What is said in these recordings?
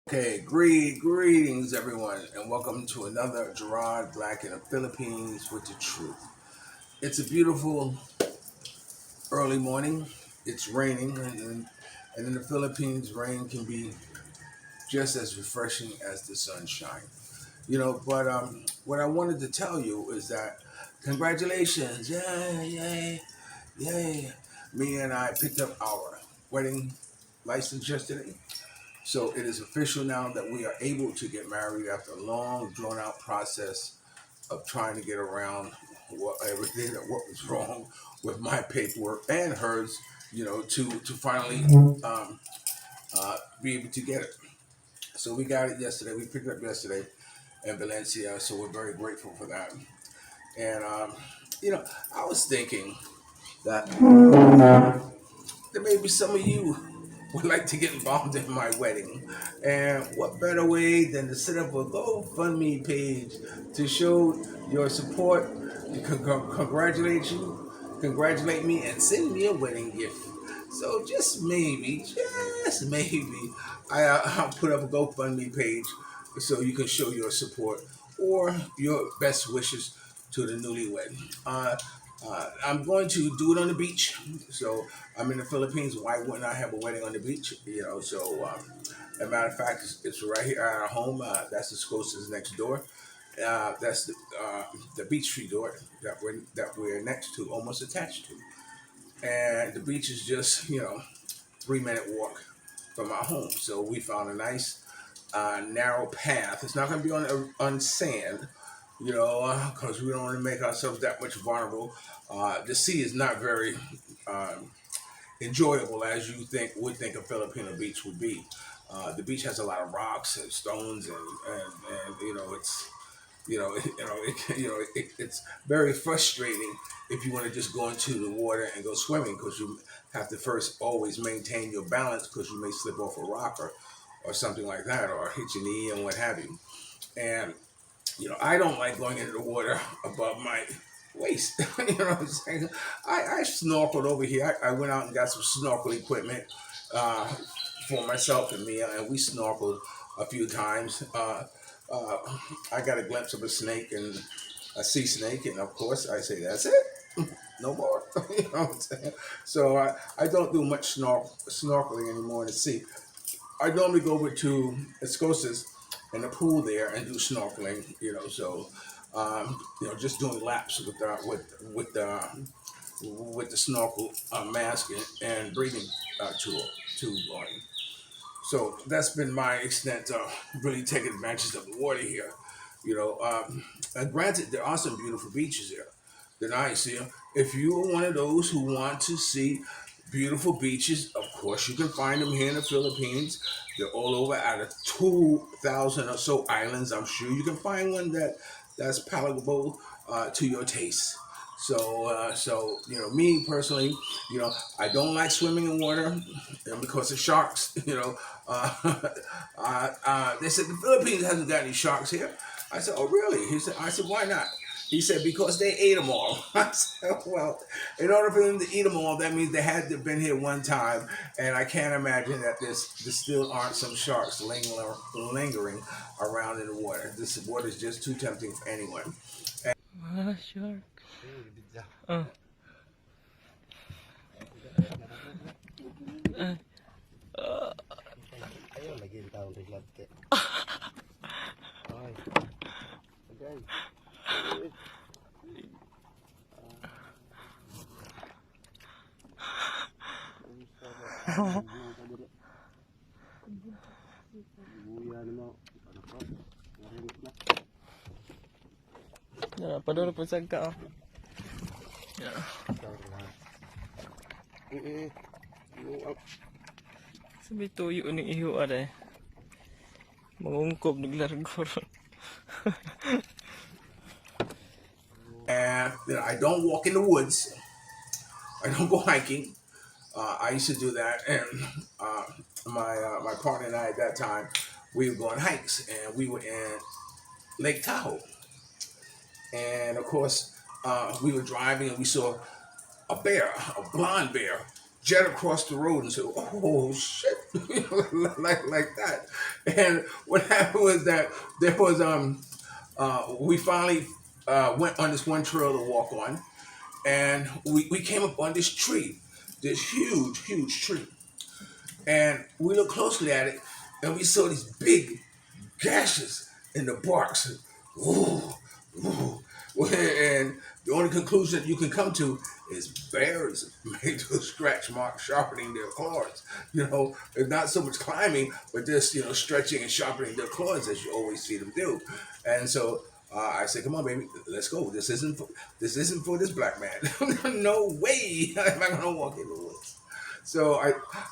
Okay, greetings everyone, and welcome to another Gerard Black in the Philippines with the truth. It's a beautiful early morning. It's raining, and in the Philippines, rain can be just as refreshing as the sunshine. But what I wanted to tell you is that congratulations, yay, yay, yay! Me and I picked up our wedding license yesterday. So it is official now that we are able to get married after a long, drawn out process of trying to get around everything that what was wrong with my paperwork and hers, to finally be able to get it. So we got it yesterday. We picked it up yesterday in Valencia. So we're very grateful for that. And, I was thinking that there may be some of you would like to get involved in my wedding. And what better way than to set up a GoFundMe page to show your support, to congratulate me, and send me a wedding gift. So just maybe, I'll put up a GoFundMe page so you can show your support or your best wishes to the newlywed. I'm going to do it on the beach. So I'm in the Philippines. Why wouldn't I have a wedding on the beach? As a matter of fact, it's right here at our home. That's the Scotia's next door. That's the beach resort that we're next to, almost attached to. And the beach is just 3 minute walk from our home. So we found a nice narrow path. It's not going to be on sand, because we don't want to make ourselves that much vulnerable. The sea is not very enjoyable as you would think a Filipino beach would be. The beach has a lot of rocks and stones, and it's it's very frustrating if you want to just go into the water and go swimming, because you have to first always maintain your balance, because you may slip off a rock or something like that, or hit your knee and what have you. And I don't like going into the water above my waist. You know what I'm saying? I snorkeled over here. I went out and got some snorkel equipment uh, for myself and Mia, and we snorkeled a few times. Uh, I got a glimpse of a snake and a sea snake, and of course I say, that's it. No more. You know what I'm saying? So I don't do much snorkeling anymore in the sea. I normally go over to Escosas in the pool there and do snorkeling. Just doing laps with the snorkel mask and breathing tube on. So that's been my extent of really taking advantage of the water here. And granted, there are some beautiful beaches here. They're nice here. If you are one of those who want to see beautiful beaches, of course you can find them here in the Philippines. They're all over out of 2,000 or so islands. I'm sure you can find one that's palatable to your taste. Me personally, I don't like swimming in water because of sharks. They said the Philippines hasn't got any sharks here. I said, oh really? I said, why not? He said, because they ate them all. I said, well, in order for them to eat them all, that means they had to have been here one time. And I can't imagine that there still aren't some sharks lingering around in the water. This water is just too tempting for anyone. Sure. Oh. Ayaw lagi ang taong reglante. Ay. Agay. Buya mo. Ano pa? Narinig na. Ya, padahal po sagka. Ya. Sabi tuyo ni iho ada. Mangungkop naglargor. And I don't walk in the woods. I don't go hiking. I used to do that, and my partner and I at that time, we would go on hikes, and we were in Lake Tahoe, and of course we were driving, and we saw a bear, a blonde bear, jet across the road and said, "Oh shit," like that. And what happened was that there was we finally went on this one trail to walk on, and we came up on this tree, this huge tree, and we looked closely at it, and we saw these big gashes in the barks. Ooh, ooh. And the only conclusion that you can come to is bears made to scratch marks, sharpening their claws. It's not so much climbing, but just stretching and sharpening their claws as you always see them do. And so I said, "Come on, baby, let's go. This isn't for this black man. No way am I gonna walk in the woods." So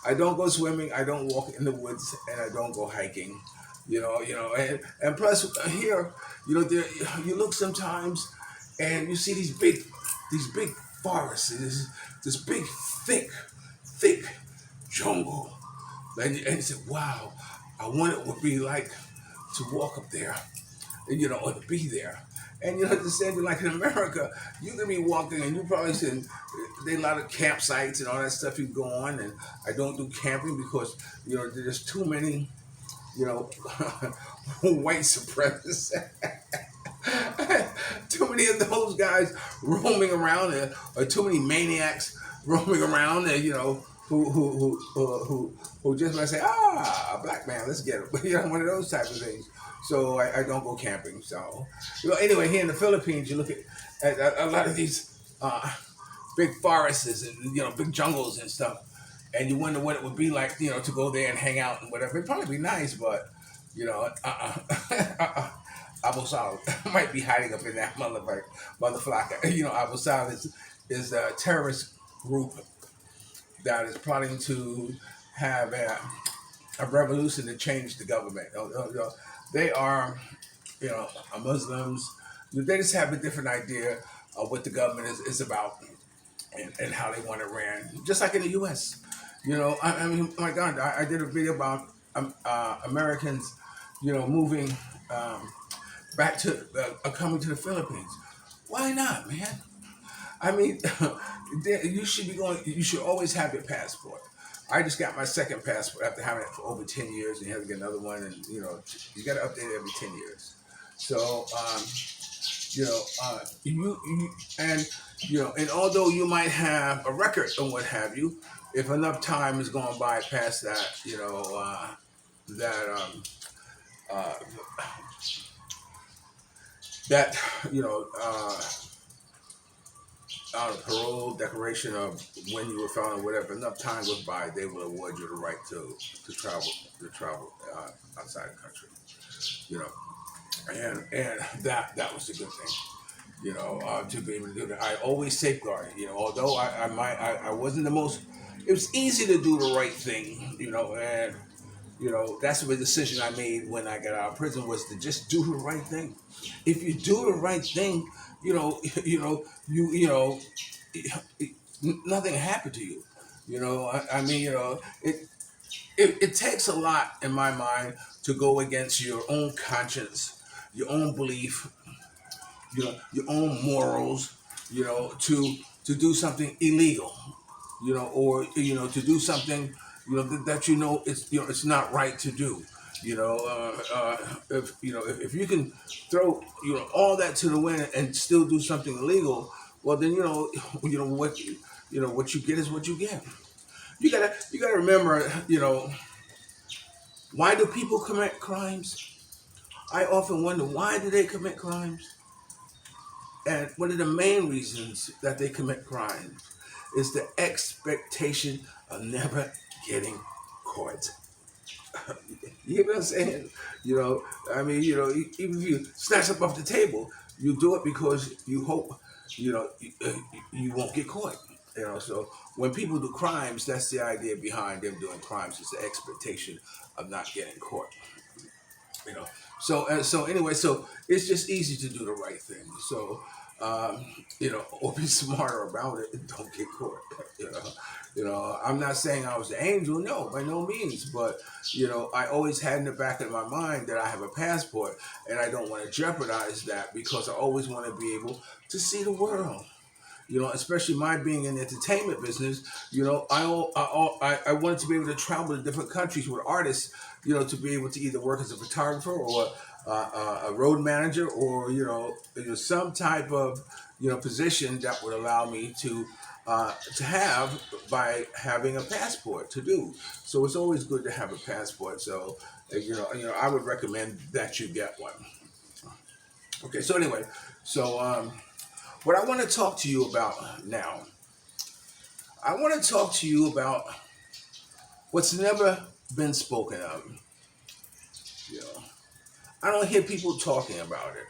I don't go swimming, I don't walk in the woods, and I don't go hiking. And plus here, there, you look sometimes, and you see these big forests, this big thick jungle, and you say, "Wow, I wonder what it would be like to walk up there, or to be there." And the same thing like in America, you can be walking and you probably see there are a lot of campsites and all that stuff you go on. And I don't do camping because there's too many white supremacists. Too many of those guys roaming around, or too many maniacs roaming around, who just might say, "Ah, a black man, let's get him." One of those type of things. So I don't go camping. So anyway, here in the Philippines, you look at a lot of these big forests and big jungles and stuff, and you wonder what it would be like to go there and hang out and whatever. It'd probably be nice, but Abu Saud might be hiding up in that motherfucker. Abu Saud is a terrorist group that is plotting to have a revolution to change the government. They are, Muslims. They just have a different idea of what the government is about and how they want it ran. Just like in the U.S. I mean, oh my God, I did a video about Americans, moving back to coming to the Philippines. Why not, man? I mean, you should be going. You should always have your passport. I just got my second passport after having it for over 10 years, and you have to get another one, and you got to update it every 10 years. So, and although you might have a record and what have you, if enough time is going by past that, that that parole declaration of when you were found or whatever, enough time goes by, they will award you the right to travel outside the country. And that was a good thing. To be able to do that. I always safeguard. Although I wasn't the most. It was easy to do the right thing. And that's the decision I made when I got out of prison, was to just do the right thing. If you do the right thing, nothing happened to you. I mean, it takes a lot in my mind to go against your own conscience, your own belief, your own morals, to do something illegal, or to do something, that it's not right to do. If you can throw all that to the wind and still do something illegal, well then what you get is what you get. You gotta remember, why do people commit crimes? I often wonder, why do they commit crimes? And one of the main reasons that they commit crimes is the expectation of never getting caught. You know what I'm saying? I mean, even if you snatch up off the table, you do it because you hope, you won't get caught. So when people do crimes, that's the idea behind them doing crimes. It's the expectation of not getting caught. So anyway, so it's just easy to do the right thing. So or be smarter about it and don't get caught. I'm not saying I was the angel, no, by no means, but I always had in the back of my mind that I have a passport, and I don't want to jeopardize that because I always want to be able to see the world. especially my being in the entertainment business, I wanted to be able to travel to different countries with artists, to be able to either work as a photographer or a road manager, or some type of position that would allow me to have by having a passport to do. So it's always good to have a passport. So I would recommend that you get one. Okay. So anyway, so what I want to talk to you about now, I want to talk to you about what's never been spoken of. You know, I don't hear people talking about it.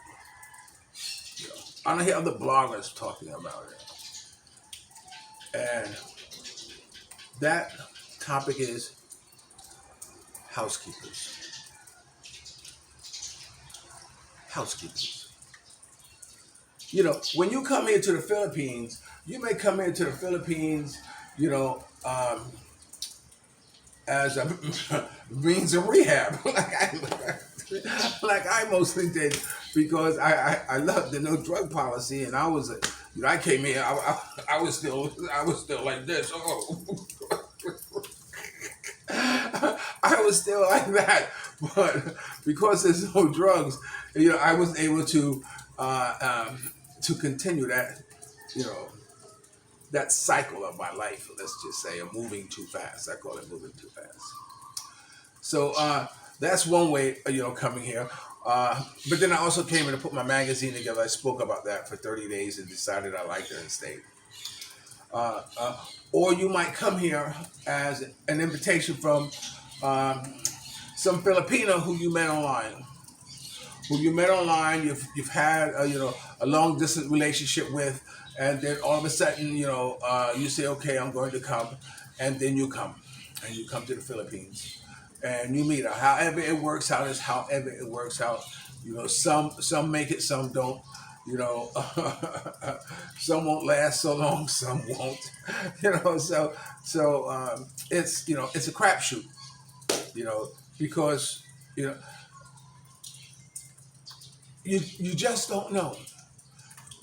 I don't hear other bloggers talking about it. And that topic is housekeepers. Housekeepers. When you come here to the Philippines, you may come here to the Philippines, as a means of rehab, like I mostly did, because I loved the no drug policy, and I came here, I was still like this. Oh. I was still like that, but because there's no drugs, I was able to continue that, that cycle of my life. Let's just say, of moving too fast. I call it moving too fast. So that's one way, coming here. But then I also came in to put my magazine together. I spoke about that for 30 days and decided I liked it and stayed. Or you might come here as an invitation from some Filipino who you met online. You've had a long distance relationship with, and then all of a sudden you say, okay, I'm going to come, and then you come to the Philippines, and you meet her. However it works out is however it works out. Some make it, some don't. Some won't last so long, some won't. So it's it's a crapshoot. Because you just don't know.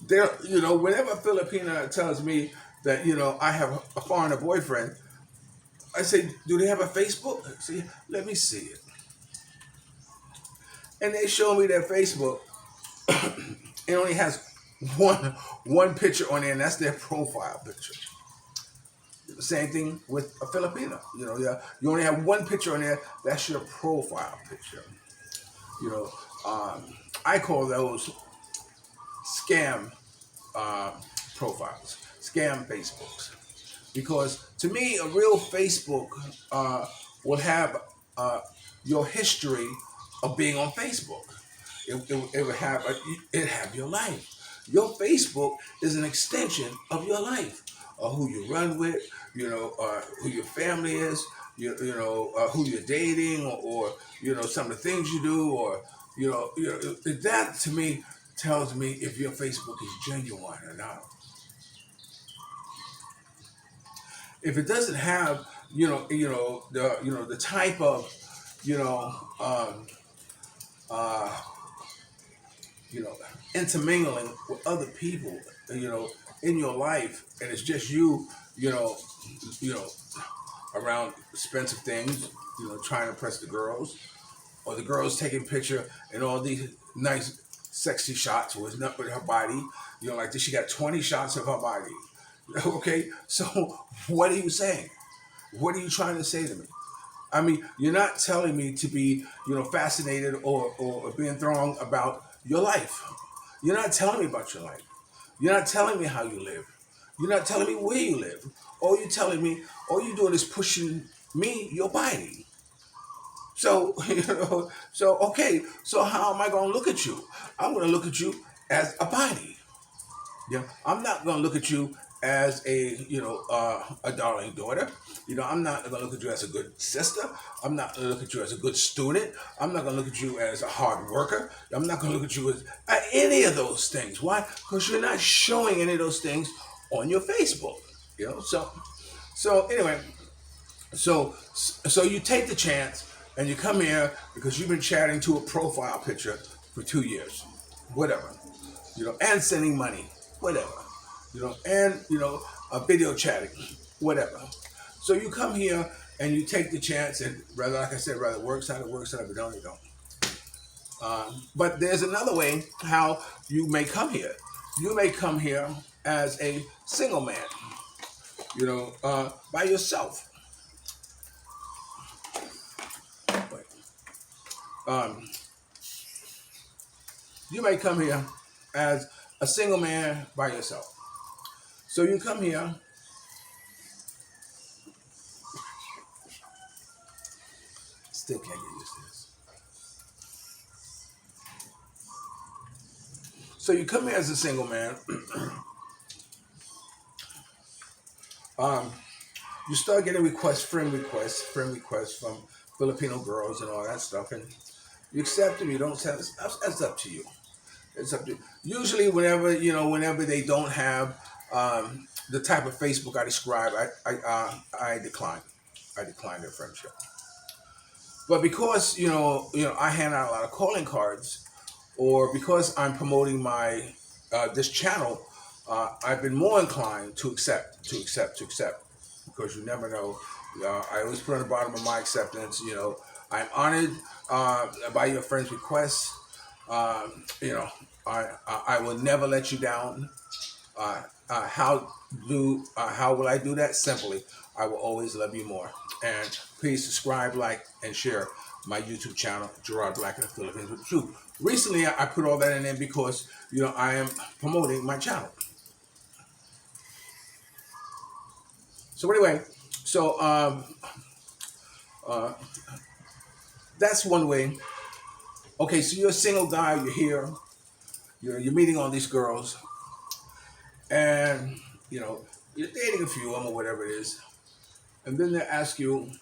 There, whenever a Filipina tells me that I have a foreigner boyfriend, I say, do they have a Facebook? See, let me see it. And they show me their Facebook. It only has one picture on there, and that's their profile picture. The same thing with a Filipino. You only have one picture on there. That's your profile picture. I call those scam profiles, scam Facebooks, because to me, a real Facebook will have your history of being on Facebook. It would have your life. Your Facebook is an extension of your life, who you run with, who your family is, who you're dating, or some of the things you do, or that to me tells me if your Facebook is genuine or not. If it doesn't have the type of intermingling with other people, in your life, and it's just you, around expensive things, trying to impress the girls, or the girls taking picture and all these nice, sexy shots with her body, like this. She got 20 shots of her body. Okay, so what are you saying? What are you trying to say to me? I mean, you're not telling me to be, fascinated or being thrown about your life. You're not telling me about your life. You're not telling me how you live. You're not telling me where you live. All you're doing is pushing me, your body. So, okay, so how am I going to look at you? I'm going to look at you as a body. Yeah, I'm not going to look at you as a darling daughter. I'm not going to look at you as a good sister. I'm not going to look at you as a good student. I'm not going to look at you as a hard worker. I'm not going to look at you as any of those things. Why? Because you're not showing any of those things on your Facebook. So anyway, so you take the chance and you come here because you've been chatting to a profile picture for 2 years, whatever, and sending money, whatever. and video chatting, whatever. So you come here and you take the chance, and rather, like I said, rather it works out, it works out. If it don't, it don't. But there's another way how you may come here. You may come here as a single man, by yourself. Um, you may come here as a single man by yourself. So you come here. Still can't get used to this. So you come here as a single man. You start getting friend requests from Filipino girls and all that stuff, and you accept them. You don't accept them. That's up to you. It's up to you. Usually, whenever they don't have the type of Facebook I describe, I decline. I decline their friendship. But because I hand out a lot of calling cards, or because I'm promoting my this channel, I've been more inclined to accept, because you never know. I always put on the bottom of my acceptance. I'm honored by your friend's requests. I will never let you down. How will I do that? Simply, I will always love you more. And please subscribe, like, and share my YouTube channel, Gerard Black in the Philippines with the Truth. Recently, I put all that in there because I am promoting my channel. So anyway, that's one way. Okay, so you're a single guy. You're here. You're meeting all these girls, and you're dating a few of them or whatever it is, and then they ask you,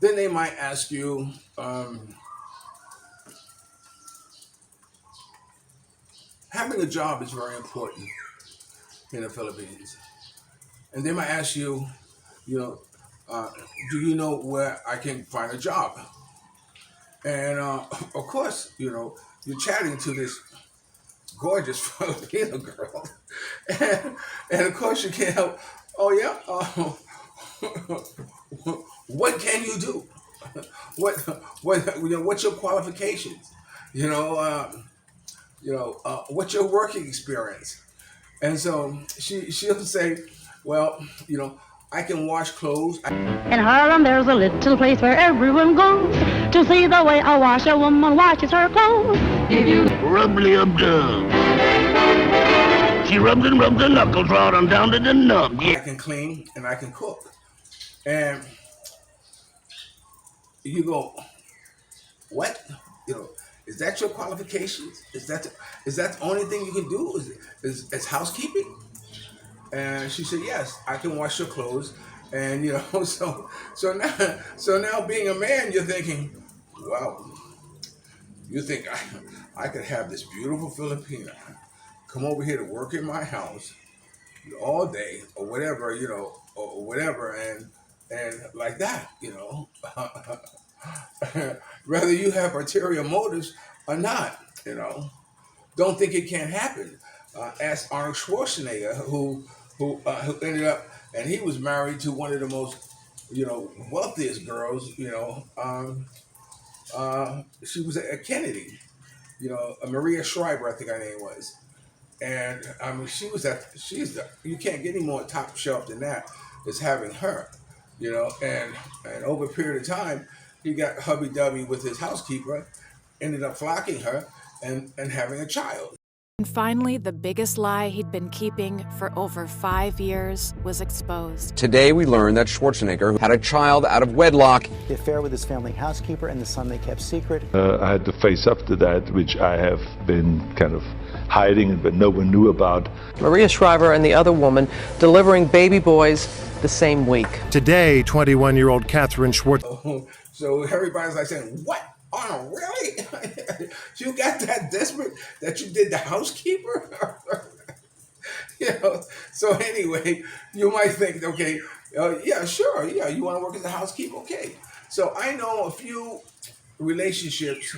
then they might ask you, having a job is very important in the Philippines, and they might ask you, do you know where I can find a job? And of course, you're chatting to this gorgeous Filipino girl, and of course you can't help. Oh yeah, what can you do? What's your qualifications? What's your working experience? And so she'll say, well, I can wash clothes. In Harlem, there's a little place where everyone goes to see the way a washerwoman washes her clothes. If you Rubbly-up-dub. She rubs and rubs the knuckles right on down to the nub. I can clean and I can cook. And you go, what? Is that your qualifications? Is that the only thing you can do? Is housekeeping? And she said, yes, I can wash your clothes. And so now being a man, you're thinking, wow, you think I could have this beautiful Filipina come over here to work in my house all day or whatever, or whatever, and like that, whether you have ulterior motives or not, don't think it can't happen. Ask Arnold Schwarzenegger, who ended up, and he was married to one of the most, wealthiest girls. She was a Kennedy, a Maria Schreiber, I think her name was, and you can't get any more top shelf than that. Is having her, and over a period of time, he got hubby-dubby with his housekeeper, ended up flocking her and having a child. And finally, the biggest lie he'd been keeping for over 5 years was exposed. Today we learned that Schwarzenegger had a child out of wedlock. The affair with his family housekeeper and the son they kept secret. I had to face up to that, which I have been kind of hiding, but no one knew about. Maria Shriver and the other woman delivering baby boys the same week. Today, 21-year-old Catherine Schwartz. So everybody's like saying, what? Arnold, really? You got that desperate that you did the housekeeper? So anyway, you might think, okay, yeah, sure, yeah, you want to work as a housekeeper? Okay. So I know a few relationships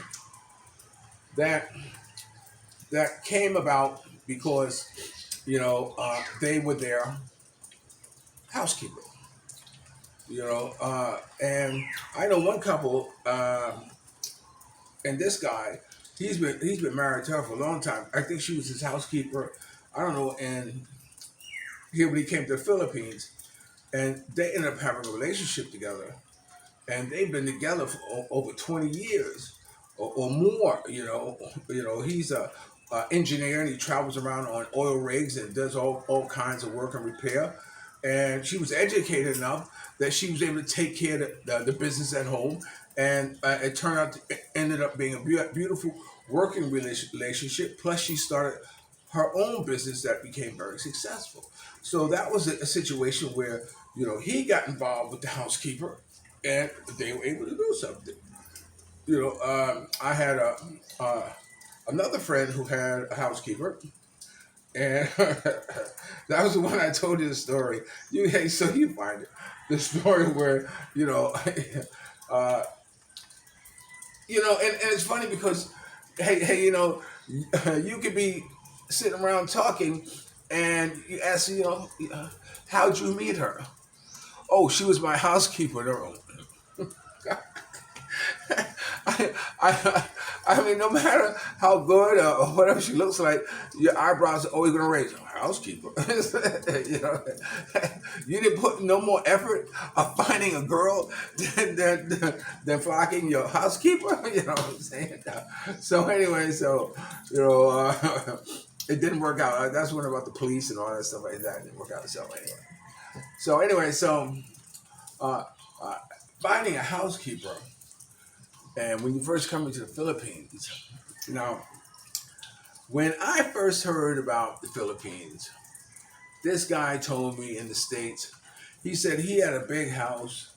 that came about because they were their housekeeper. And I know one couple, and this guy, he's been married to her for a long time. I think she was his housekeeper. I don't know. And here when he came to the Philippines, and they ended up having a relationship together, and they've been together for over 20 years or more. He's a engineer and he travels around on oil rigs and does all kinds of work and repair. And she was educated enough that she was able to take care of the business at home, and it turned out it ended up being a beautiful working relationship. Plus, she started her own business that became very successful. So that was a situation where he got involved with the housekeeper, and they were able to do something. I had another friend who had a housekeeper, and that was the one I told you the story. So you find it, the story where and it's funny because hey, you could be sitting around talking, and you ask how'd you meet her? Oh, she was my housekeeper. I mean, no matter how good or whatever she looks like, your eyebrows are always going to raise. Housekeeper. You didn't put no more effort of finding a girl than flocking your housekeeper. You know what I'm saying? So anyway, it didn't work out. That's one about the police and all that stuff like that. It didn't work out. So anyway, finding a housekeeper. And when you first come into the Philippines, when I first heard about the Philippines, this guy told me in the States, he said he had a big house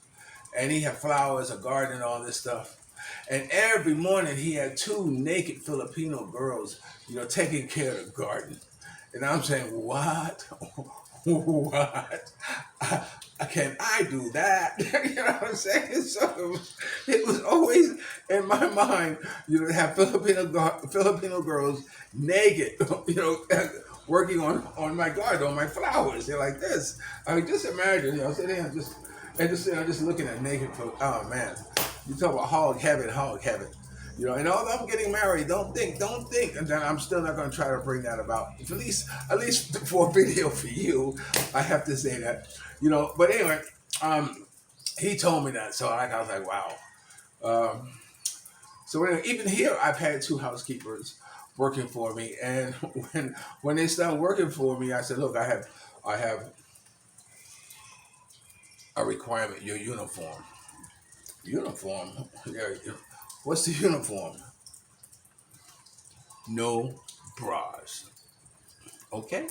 and he had flowers, a garden, all this stuff. And every morning he had 2 naked Filipino girls, taking care of the garden. And I'm saying, what? What? Can I do that? You know what I'm saying? So it was always in my mind, to have Filipino girls naked, working on my garden, on my flowers. They're like this. I mean, just imagine, sitting there just looking at naked. Oh man, you talk about hog heaven. And although I'm getting married, don't think, and then I'm still not going to try to bring that about. At least for a video for you, I have to say that, But anyway, he told me that, so I was like, wow. So anyway, even here, I've had 2 housekeepers working for me, and when they started working for me, I said, look, I have a requirement, your uniform. Uniform? Yeah. What's the uniform? No bras. Okay?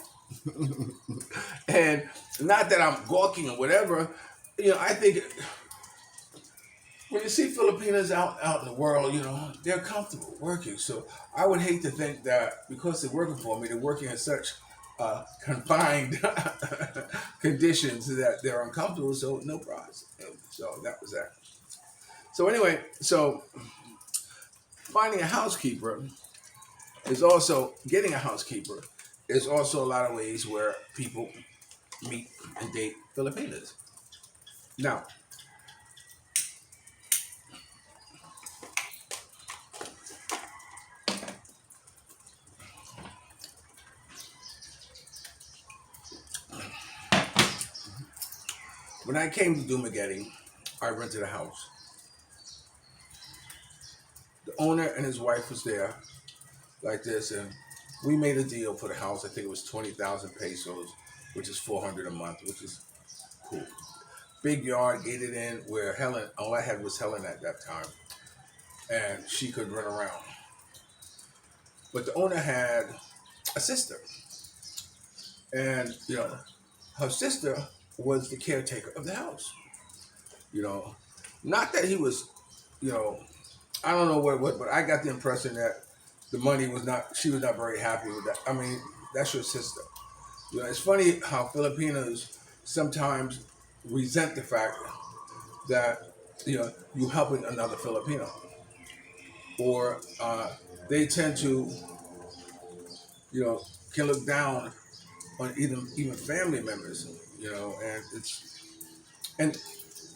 And not that I'm gawking or whatever, I think when you see Filipinos out in the world, they're comfortable working. So I would hate to think that because they're working for me, they're working in such confined conditions that they're uncomfortable, so no bras. So that was that. So anyway, finding a housekeeper getting a housekeeper is also a lot of ways where people meet and date Filipinas. Now, when I came to Dumaguete, I rented a house. The owner and his wife was there like this, and we made a deal for the house. I think it was 20,000 pesos, which is $400 a month, which is cool. Big yard, gated in, where Helen, all I had was Helen at that time, and she could run around. But the owner had a sister, and her sister was the caretaker of the house. Not that he was, I don't know what, but I got the impression that she was not very happy with that. I mean, that's your sister. It's funny how Filipinos sometimes resent the fact that, you helping another Filipino. Or they tend to, can look down on even family members, and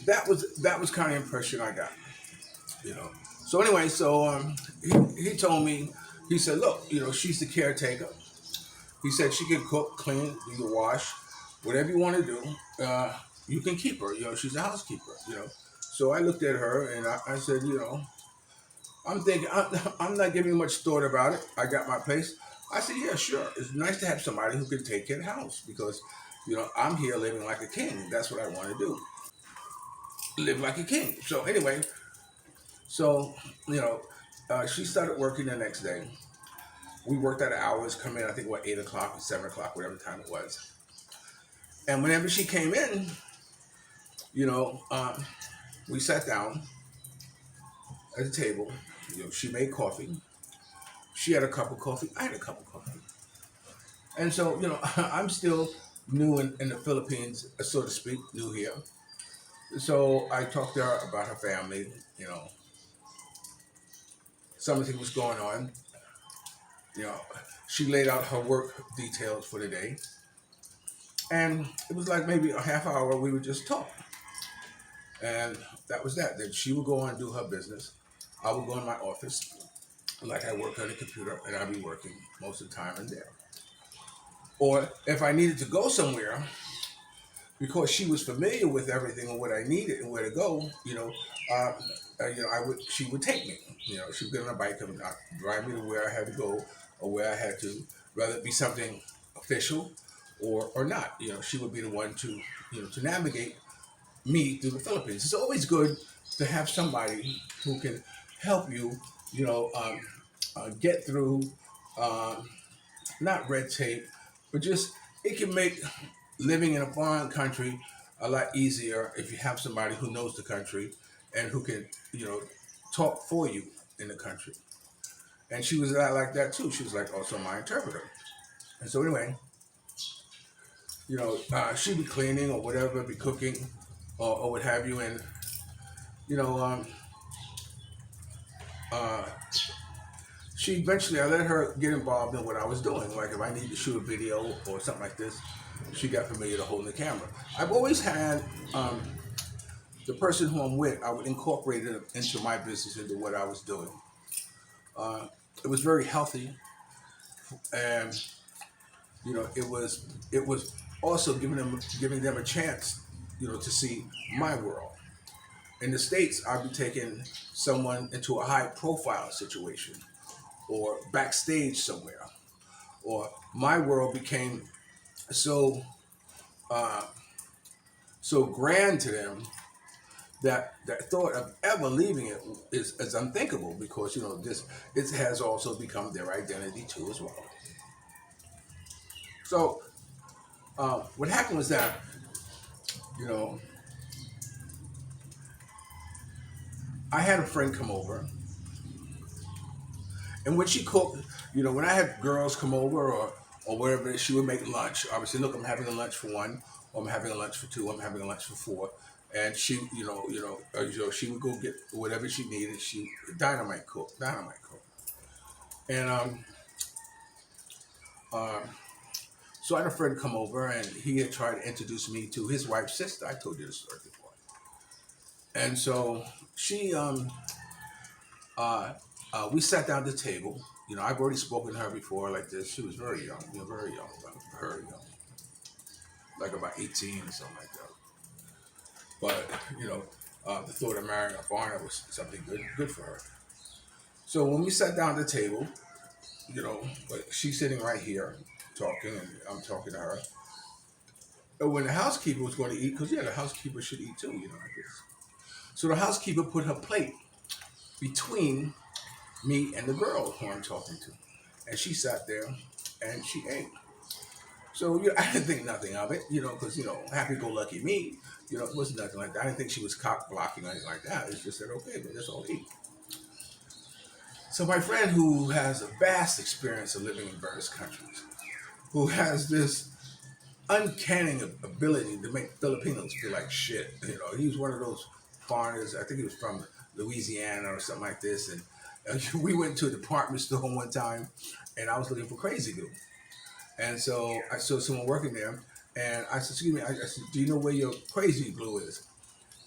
that was kind of impression I got, So anyway, he told me, he said, look, she's the caretaker. He said she can cook, clean, do your wash, whatever you want to do. You can keep her. She's a housekeeper. So I looked at her and I said, I'm thinking, I'm not giving much thought about it. I got my place. I said, yeah, sure. It's nice to have somebody who can take care of the house because, I'm here living like a king. That's what I want to do. Live like a king. So anyway, she started working the next day. We worked out hours, come in, I think, 8 o'clock or 7 o'clock, whatever time it was. And whenever she came in, we sat down at the table. She made coffee. She had a cup of coffee. I had a cup of coffee. And so, I'm still new in the Philippines, so to speak, new here. So I talked to her about her family, some of the things was going on. She laid out her work details for the day. And it was like maybe a half hour we would just talk. And that was that. Then she would go on and do her business. I would go in my office, like I work on the computer, and I'd be working most of the time in there. Or if I needed to go somewhere, because she was familiar with everything and what I needed and where to go, she would take me. She would get on a bike and drive me to where I had to go or where I had to, whether it be something official or not. She would be the one to, to navigate me through the Philippines. It's always good to have somebody who can help you, get through, not red tape, but just, it can make living in a foreign country a lot easier if you have somebody who knows the country and who can, talk for you in the country. And she was like that too. She was like also my interpreter. And so anyway, she'd be cleaning or whatever, be cooking or what have you. And, she eventually, I let her get involved in what I was doing. Like if I needed to shoot a video or something like this, she got familiar to holding the camera. I've always had the person who I'm with, I would incorporate it into my business, into what I was doing. It was very healthy, and it was also giving them a chance, to see my world. In the States, I'd be taking someone into a high-profile situation, or backstage somewhere, or my world became so grand to them that thought of ever leaving it is unthinkable, because it has also become their identity too as well. So what happened was that I had a friend come over, and when she cooked, when I had girls come over or whatever, she would make lunch. Obviously, look, I'm having a lunch for 1, or I'm having a lunch for 2, I'm having a lunch for 4. And she, she would go get whatever she needed. She dynamite cook. And so I had a friend come over, and he had tried to introduce me to his wife's sister. I told you the story before. And so she, we sat down at the table. I've already spoken to her before like this. She was very young, very young, like about 18 or something like that. But, the thought of marrying a foreigner was something good for her. So when we sat down at the table, but she's sitting right here talking, and I'm talking to her. And when the housekeeper was going to eat, because, the housekeeper should eat too, I guess. So the housekeeper put her plate between me and the girl who I'm talking to. And she sat there and she ate. So, I didn't think nothing of it, because, happy-go-lucky me, it wasn't nothing like that. I didn't think she was cock-blocking or anything like that. It's just that, okay, but let's all eat. So my friend, who has a vast experience of living in various countries, who has this uncanny ability to make Filipinos feel like shit. He was one of those foreigners, I think he was from Louisiana or something like this, we went to a department store one time, and I was looking for crazy glue. And so I saw someone working there, and I said, "Excuse me," I said, "Do you know where your crazy glue is?"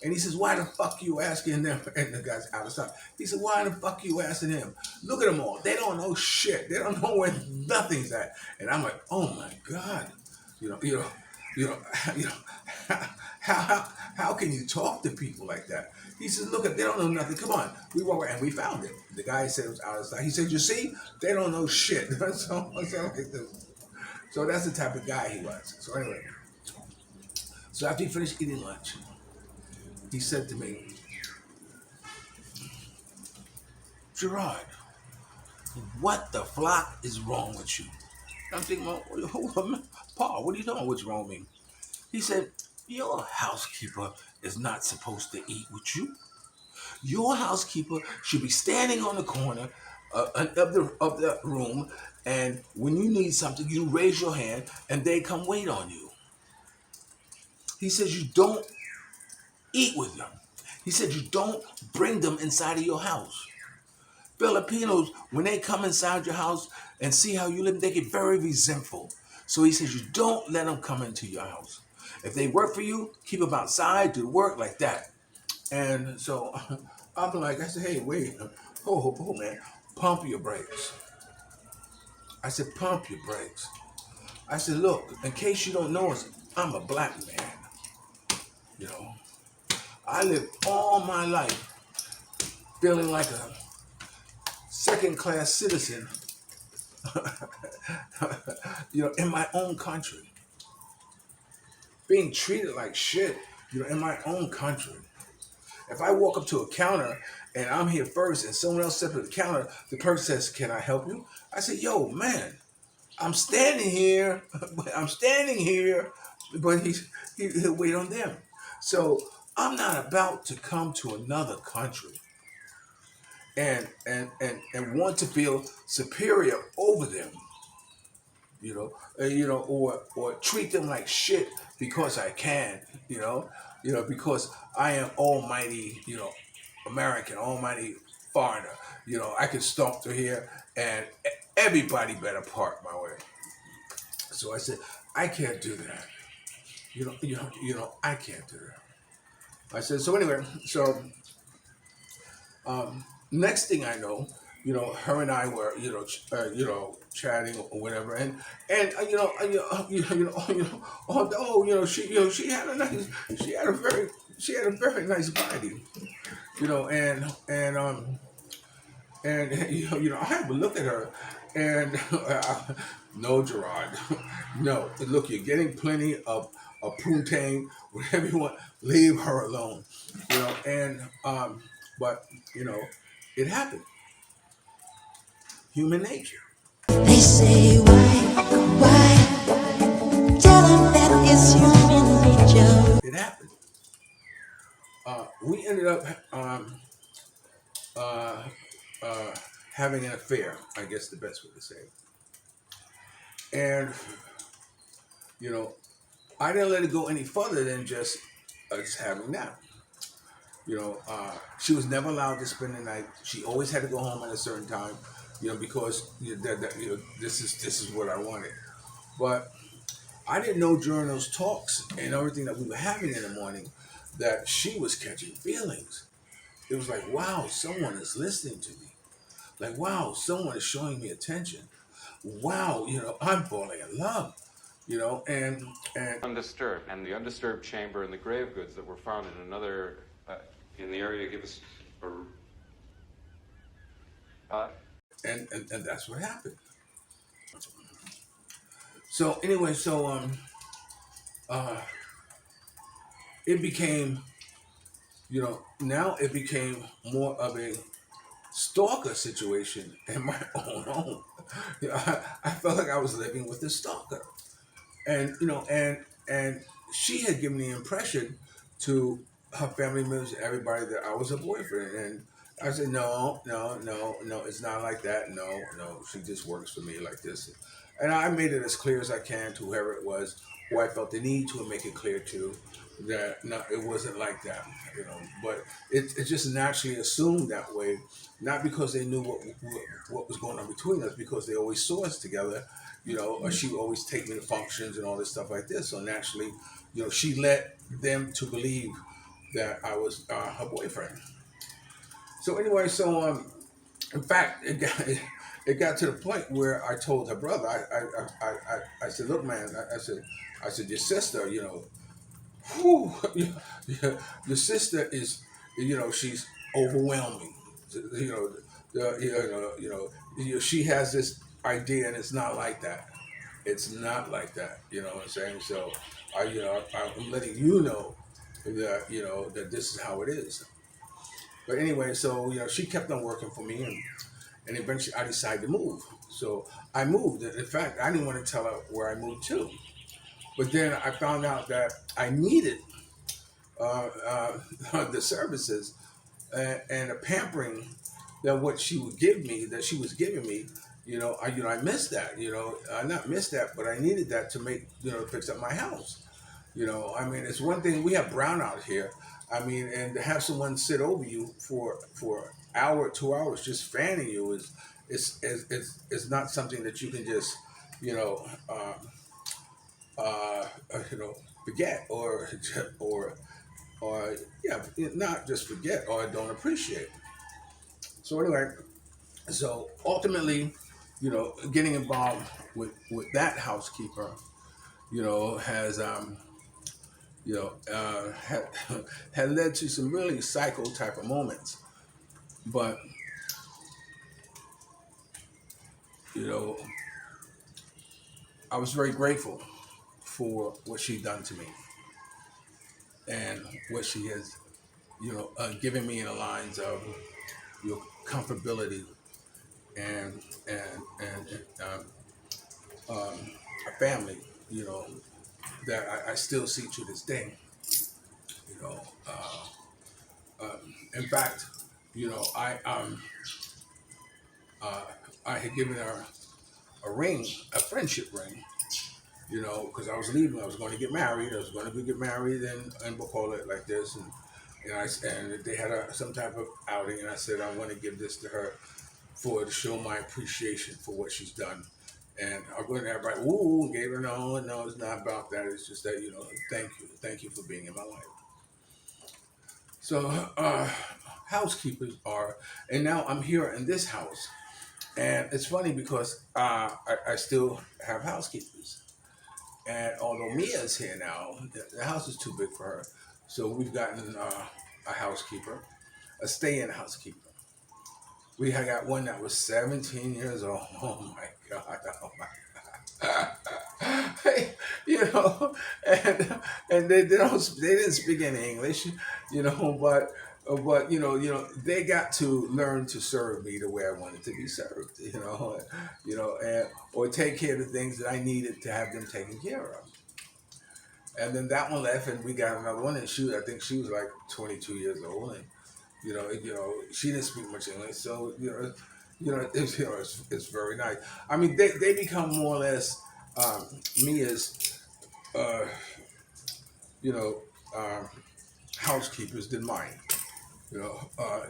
And he says, "Why the fuck you asking them?" And the guy's out of sight. He said, "Why the fuck you asking him? Look at them all. They don't know shit. They don't know where nothing's at." And I'm like, "Oh my God, you know, you know, you know, you know, how can you talk to people like that?" He says, "Look, they don't know nothing. Come on." We walked and we found it. The guy said it was out of sight. He said, "You see, they don't know shit." So that's the type of guy he was. So anyway, so after he finished eating lunch, he said to me, "Gerard, what the flock is wrong with you?" I'm thinking, well, "Paul, what are you doing? What's wrong with me?" He said, "Your housekeeper is not supposed to eat with you. Your housekeeper should be standing on the corner of the room, and when you need something, you raise your hand, and they come wait on you." He says, "You don't eat with them." He said, "You don't bring them inside of your house. Filipinos, when they come inside your house and see how you live, they get very resentful." So he says, "You don't let them come into your house. If they work for you, keep them outside, do work like that." And so I'm like, I said, "Hey, wait, oh man, pump your brakes." I said, "Pump your brakes." I said, "Look, in case you don't know us, I'm a black man. You know, I lived all my life feeling like a second-class citizen, in my own country, being treated like shit, in my own country. If I walk up to a counter and I'm here first and someone else steps at the counter, the person says, 'Can I help you?' I say, 'Yo, man, I'm standing here, but he'll wait on them.' So I'm not about to come to another country and want to feel superior over them, or treat them like shit because I can, because I am almighty, American, almighty foreigner. I can stomp through here and everybody better park my way." So I said, "I can't do that. I can't do that." I said, so anyway, so next thing I know, her and I were, chatting or whatever, she had a very nice body, I had to look at her, and no, Gerard, no. Look, you're getting plenty of poontang, whatever you want. Leave her alone, but it happened. Human nature. They say why? Tell them that it's human nature. It happened. We ended up having an affair, I guess the best way to say it. And, I didn't let it go any further than just having that. She was never allowed to spend the night. She always had to go home at a certain time, because this is what I wanted. But I didn't know during those talks and everything that we were having in the morning that she was catching feelings. It was like, wow, someone is listening to me. Like, wow, someone is showing me attention. Wow, I'm falling in love. And undisturbed, and the undisturbed chamber and the grave goods that were found in another in the area give us and that's what happened. So anyway, it became, now it became more of a stalker situation in my own home. I felt like I was living with a stalker, and and she had given the impression to her family members, everybody, that I was her boyfriend, and I said, no, it's not like that. No, she just works for me like this, and I made it as clear as I can to whoever it was who I felt the need to make it clear to, that no, it wasn't like that, you know. But it just naturally assumed that way, not because they knew what was going on between us, because they always saw us together, you know. Or she would always take me to functions and all this stuff like this. So naturally, you know, she led them to believe that I was her boyfriend. So anyway, in fact, it got to the point where I told her brother, I said, look, man, I said, your sister, you know, whew, your sister is, you know, she's overwhelming. You know, she has this idea, and it's not like that. It's not like that. You know what I'm saying? So I'm letting you know that, you know, that this is how it is. But anyway, so you know, she kept on working for me, and eventually I decided to move. So I moved. In fact, I didn't want to tell her where I moved to. But then I found out that I needed the services and the pampering that what she would give me, that she was giving me. I missed that. I not missed that, but I needed that to make, to fix up my house. I mean, it's one thing, we have brownout here. I mean, and to have someone sit over you for an hour, 2 hours, just fanning you is not something that you can just, you know, forget or yeah, not just forget or don't appreciate. So anyway, so ultimately, getting involved with that housekeeper, has had, had led to some really psycho type of moments. But I was very grateful for what she done to me and what she has, given me in the lines of comfortability and a family, that I still see to this day. In fact, I had given her a ring, a friendship ring, because I was leaving. I was going to get married. I was going to get married, and we'll call it like this. And they had some type of outing, and I said I want to give this to her to show my appreciation for what she's done. And I went there, everybody, ooh, gave her no, it's not about that. It's just that, thank you for being in my life. So housekeepers are, and now I'm here in this house, and it's funny because I still have housekeepers. And although Mia's here now, the house is too big for her. So we've gotten a housekeeper, a stay-in housekeeper. We had got one that was 17 years old. Oh my God! Oh my God! And they didn't speak any English, but they got to learn to serve me the way I wanted to be served, and or take care of the things that I needed to have them taken care of. And then that one left, and we got another one, and I think she was like 22 years old, and she didn't speak much English, so it's very nice. I mean, they become more or less Mia's, housekeepers than mine,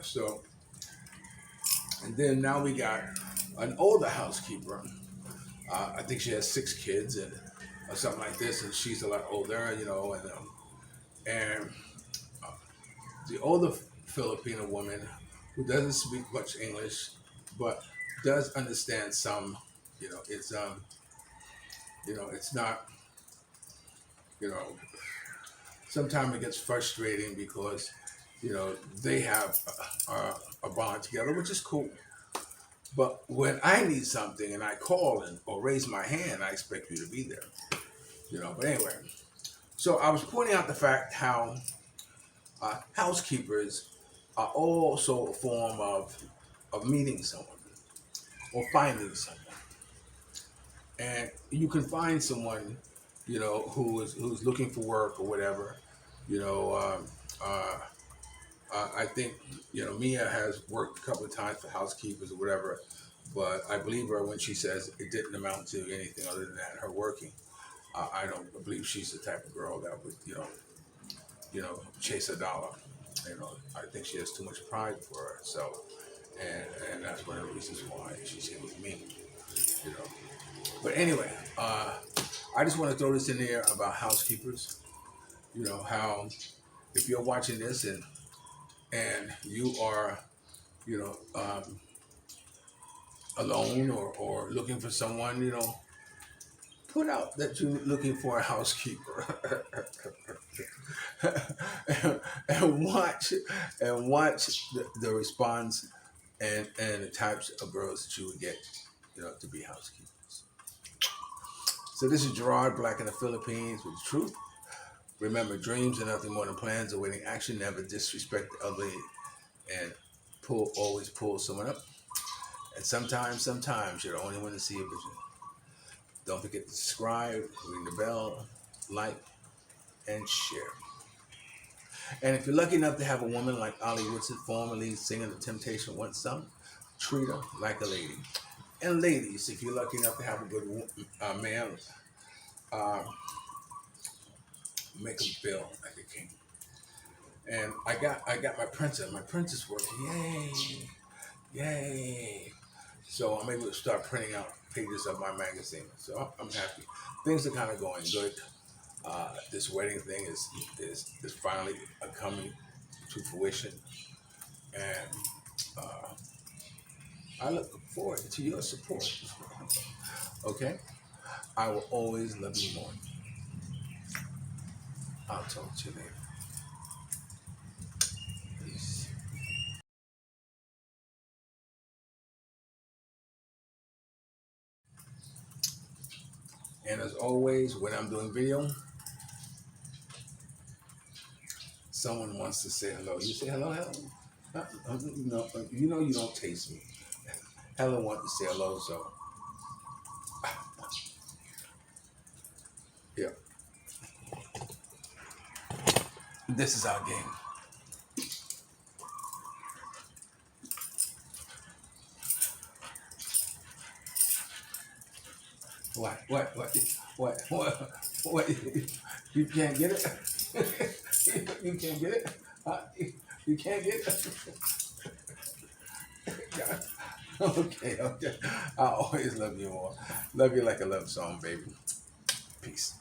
So, and then now we got an older housekeeper. I think she has 6 kids and or something like this, and she's a lot older, and the older Filipino woman who doesn't speak much English, but does understand some, it's it's not, sometimes it gets frustrating because, they have a bond together, which is cool. But when I need something and I call or raise my hand, I expect you to be there, But anyway, so I was pointing out the fact how housekeepers are also a form of meeting someone or finding someone. And you can find someone, who's looking for work or whatever. I think, Mia has worked a couple of times for housekeepers or whatever, but I believe her when she says it didn't amount to anything other than that, her working. I don't believe she's the type of girl that would, chase a dollar. I think she has too much pride for herself, and that's one of the reasons why she's here with me. But anyway, I just want to throw this in there about housekeepers. How if you're watching this and you are, alone or looking for someone, put out that you're looking for a housekeeper, and watch the response and the types of girls that you would get, to be housekeepers. So this is Gerard, Black in the Philippines, with the truth. Remember, dreams are nothing more than plans awaiting action. Never disrespect the ugly, and always pull someone up. And sometimes you're the only one to see a vision. Don't forget to subscribe, ring the bell, like, and share. And if you're lucky enough to have a woman like Ollie Woodson, formerly singer of The Temptation, once sung, treat her like a lady. And ladies, if you're lucky enough to have a good man, make him feel like a king. And I got my princess working. Yay! So I'm able to start printing out pages of my magazine. So I'm happy. Things are kind of going good. This wedding thing is finally coming to fruition, and I look forward to your support. Okay? I will always love you more. I'll talk to you later. Peace. And as always, when I'm doing video, someone wants to say hello. You say hello, Helen? You know you don't taste me. Helen wants to say hello, so yeah. This is our game. What? You can't get it? You can't get it? You can't get it? Okay. I always love you more. Love you like a love song, baby. Peace.